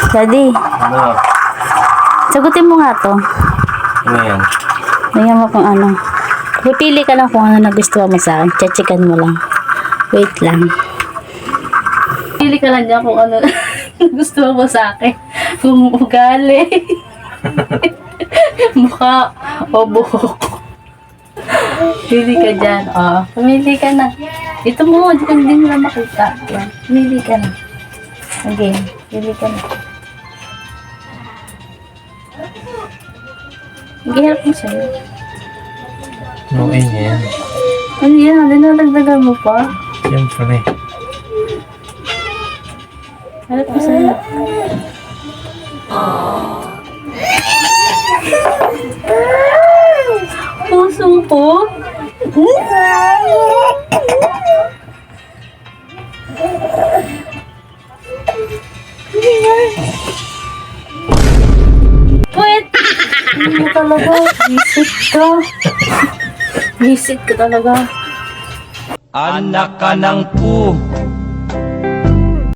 Daddy, Ano? sagutin mo nga to. Ano yan? Tingnan mo kung ano. Pipili ka lang kung ano nagustuhan mo sa akin. Chechikan mo lang. Wait lang. Pili ka lang dyan kung ano nagustuhan mo sa akin. Kung ugali, mukha, o buhok. Pili ka dyan. Pumili ka na. Ito mo, hindi mo na makita. Yan. Pumili ka na. Okay, pili ka na. Gihirap mo sa'yo. Nuin yan. Ano yan? Dinadagdagan mo pa? Siyempre. Harap mo sa'yo. Puso ko? Wait! Ano talaga? Visit ka. Visit ka talaga. Anak ka ng pu.